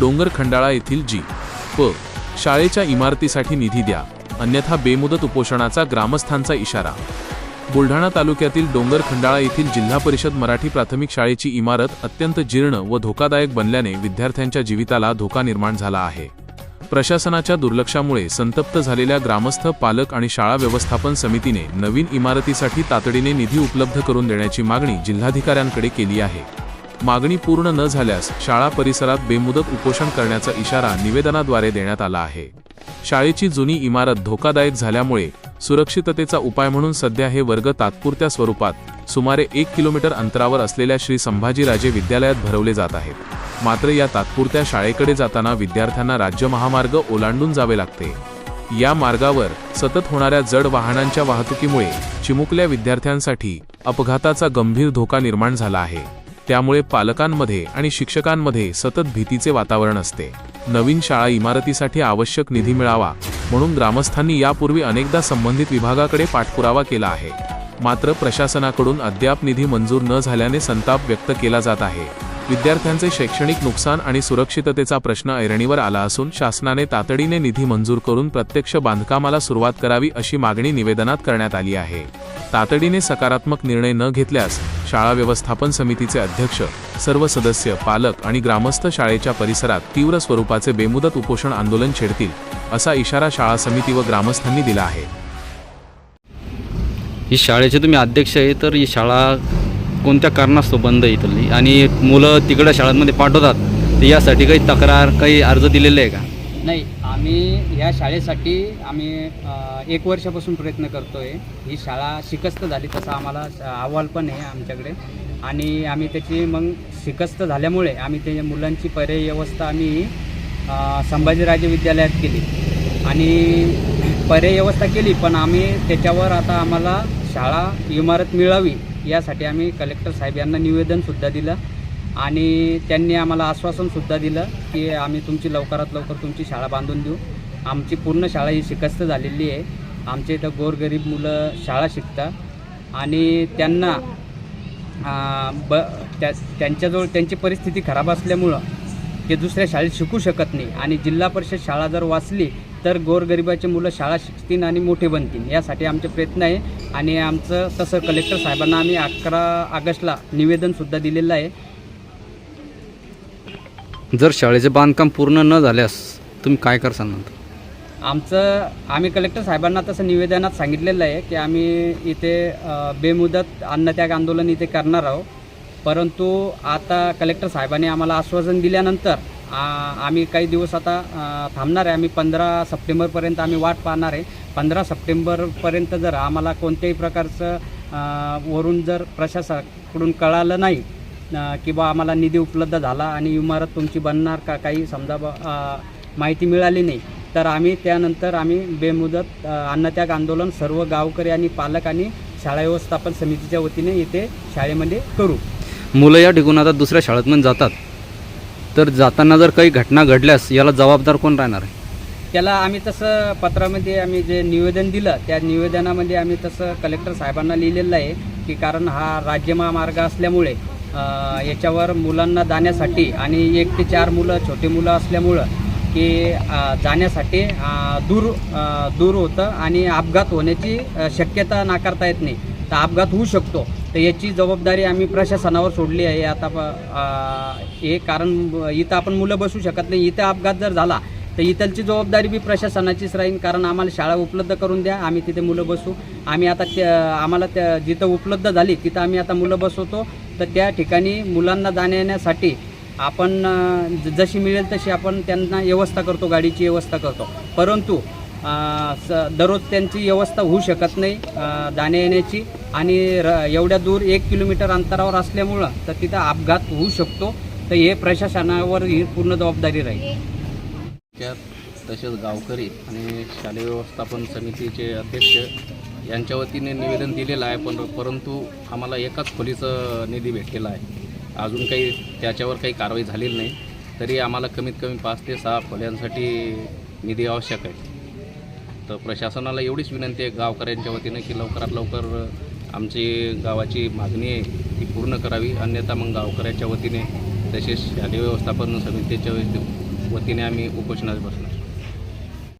डोंगर खंडाळा येथील जी.प. शाळेच्या इमारतीसाठी निधी द्या, अन्यथा बेमुदत उपोषणाचा ग्रामस्थांचा इशारा. बुलढाणा तालुक्यातील डोंगर खंडाळा येथील जिल्हा परिषद मराठी प्राथमिक शाळेची इमारत अत्यंत जीर्ण व धोकादायक बनल्याने विद्यार्थ्यांच्या जीविताला धोका निर्माण झाला आहे. प्रशासनाच्या दुर्लक्षामुळे संतप्त झालेल्या ग्रामस्थ, पालक आणि शाळा व्यवस्थापन समितीने नवीन इमारतीसाठी तातडीने निधी उपलब्ध करून देण्याची मागणी जिल्हाधिकाऱ्यांकडे केली आहे. मागणी पूर्ण न झाल्यास शाळा परिसरात बेमुदत उपोषण करण्याचा इशारा निवेदनाद्वारे देण्यात आला आहे. शाळेची जुनी इमारत धोकादायक झाल्यामुळे सुरक्षिततेचा उपाय म्हणून सध्या हे वर्ग तात्पुरत्या स्वरूपात सुमारे 1 किलोमीटर अंतरावर असलेल्या श्री संभाजीराजे विद्यालयात भरवले जात आहेत. मात्र या तात्पुरत्या शाळेकडे जाताना विद्यार्थ्यांना राज्य महामार्ग ओलांडून जावे लागते. या मार्गावर सतत होणाऱ्या जड वाहनांच्या वाहतुकीमुळे चिमुकल्या विद्यार्थ्यांसाठी अपघाताचा गंभीर धोका निर्माण झाला आहे. त्यामुळे पालकांमध्ये आणि शिक्षकांमध्ये सतत भीतीचे वातावरण असते. नवीन शाळा इमारतीसाठी आवश्यक निधी मिळावा म्हणून ग्रामस्थांनी यापूर्वी अनेकदा संबंधित विभागाकडे पाठपुरावा केला आहे. मात्र प्रशासनाकडून अद्याप निधी मंजूर न झाल्याने संताप व्यक्त केला जात आहे. विद्यार्थ्यांचे शैक्षणिक नुकसान आणि सुरक्षिततेचा प्रश्न ऐरणीवर आला असून शासनाने तातडीने निधी मंजूर करून प्रत्यक्ष बांधकामाला सुरुवात करावी अशी मागणी निवेदनात करण्यात आली आहे. तातडीने सकारात्मक निर्णय न घेतल्यास शाळा व्यवस्थापन समितीचे अध्यक्ष, सर्व सदस्य, पालक आणि ग्रामस्थ शाळेच्या परिसरात तीव्र स्वरूपाचे बेमुदत उपोषण आंदोलन छेडतील असा इशारा शाळा समिती व ग्रामस्थांनी दिला आहे. ही शाळेचे तुम्ही अध्यक्ष आहे, तर ही शाळा कोणत्या कारणास्तव बंद आहे इथली आणि मुलं तिकडे शाळांमध्ये पाठवतात, तर यासाठी काही तक्रार, काही अर्ज दिलेले आहे का? नाही, आम्ही ह्या शाळेसाठी आम्ही 1 वर्षापासून प्रयत्न करतो आहे. ही शाळा शिकस्त झाली तसा आम्हाला अहवाल पण आहे आमच्याकडे आणि आम्ही त्याची मग शिकस्त झाल्यामुळे आम्ही त्या मुलांची पर्यायी व्यवस्था आम्ही संभाजीराजे विद्यालयात केली आणि पर्यायी व्यवस्था केली. पण आम्ही त्याच्यावर आता आम्हाला शाळा इमारत मिळावी यासाठी आम्ही कलेक्टर साहेब यांना निवेदनसुद्धा दिलं आणि त्यांनी आम्हाला आश्वासनसुद्धा दिलं की आम्ही तुमची लवकरात लवकर तुमची शाळा बांधून देऊ. आमची पूर्ण शाळा ही शिकस्त झालेली आहे. आमच्या इथं गोरगरीब मुलं शाळा शिकतात आणि त्यांना त्यांच्याजवळ त्यांची परिस्थिती खराब असल्यामुळं ते दुसऱ्या शाळेत शिकू शकत नाही आणि जिल्हा परिषद शाळा जर वाचली तर गोरगरिबाचे मुलं शाळा शिकतील आणि मोठे बनतील. यासाठी आमचे प्रयत्न आहे आणि आमचं तसं कलेक्टर साहेबांना आम्ही 11 ऑगस्टला निवेदनसुद्धा दिलेलं आहे. जर शाळेचे बांधकाम पूर्ण न झाल्यास तुम्ही काय करसाल नंतर? आम्ही कलेक्टर साहेबांना तसं निवेदनात सांगितलेलं आहे की आम्ही इथे बेमुदत अन्नत्याग आंदोलन इथे करणार आहोत. परंतु आता कलेक्टर साहेबांनी आम्हाला आश्वासन दिल्यानंतर आम्ही काही दिवस आता थांबणार आहे. आम्ही 15 सप्टेंबरपर्यंत आम्ही वाट पाहणार आहे. 15 सप्टेंबरपर्यंत जर आम्हाला कोणत्याही प्रकारचं वरून जर प्रशासनाकडून कळालं नाही की बा आम्हाला निधी उपलब्ध झाला आणि इमारत तुमची बनणार का, काही समजा माहिती मिळाली नाही, तर आम्ही त्यानंतर आम्ही बेमुदत अन्नत्याग आंदोलन सर्व गावकरी आणि पालक आणि शाळा व्यवस्थापन समितीच्या वतीने इथे शाळेमध्ये करू. मुलं या ठिकाणी आता दुसऱ्या शाळेतून जातात, तर जाताना जर काही घटना घडल्यास याला जबाबदार कोण राहणार आहे? त्याला आम्ही तसं पत्रामध्ये आम्ही जे निवेदन दिलं त्या निवेदनामध्ये आम्ही तसं कलेक्टर साहेबांना लिहिलेलं आहे की कारण हा राज्य महामार्ग असल्यामुळे याच्यावर मुलांना जाण्यासाठी आणि 1 ते 4 मुलं छोटे मुलं असल्यामुळं की जाण्यासाठी दूर होतं आणि अपघात होण्याची शक्यता नाकारता येत नाही, तर अपघात होऊ शकतो. तर याची जबाबदारी आम्ही प्रशासनावर सोडली आहे. आता हे कारण इथं आपण मुलं बसू शकत नाही, इथं अपघात जर झाला तर इथलची जबाबदारी बी प्रशासनाचीच राहील. कारण आम्हाला शाळा उपलब्ध करून द्या, आम्ही तिथे मुलं बसू. आम्ही आता आम्हाला जिथं उपलब्ध झाली तिथं आम्ही आता मुलं बसवतो. तर त्या ठिकाणी मुलांना जाण्या येण्यासाठी आपण जशी मिळेल तशी आपण त्यांना व्यवस्था करतो, गाडीची व्यवस्था करतो. परंतु दररोज त्यांची व्यवस्था होऊ शकत नाही जाण्या येण्याची आणि एवढ्या दूर 1 किलोमीटर अंतरावर असल्यामुळं तर तिथं अपघात होऊ शकतो. तर हे प्रशासनावर ही पूर्ण जबाबदारी राहील. तसेच गावकरी आणि शालेय व्यवस्थापन समितीचे अध्यक्ष यांच्या वतीने निवेदन दिलेलं आहे. परंतु आम्हाला एकाच खोलीचं निधी भेटलेला आहे. अजून काही त्याच्यावर काही कारवाई झालेली नाही. तरी आम्हाला कमीत कमी 5 ते 6 खोल्यांसाठी निधी आवश्यक आहे. तर प्रशासनाला एवढीच विनंती आहे गावकऱ्यांच्या वतीने की लवकरात लवकर आमची गावाची मागणी आहे ती पूर्ण करावी. अन्यथा मग गावकऱ्याच्या वतीने तसेच शालेय व्यवस्थापन समितीच्या वतीने आम्ही उपोषणास बसणार.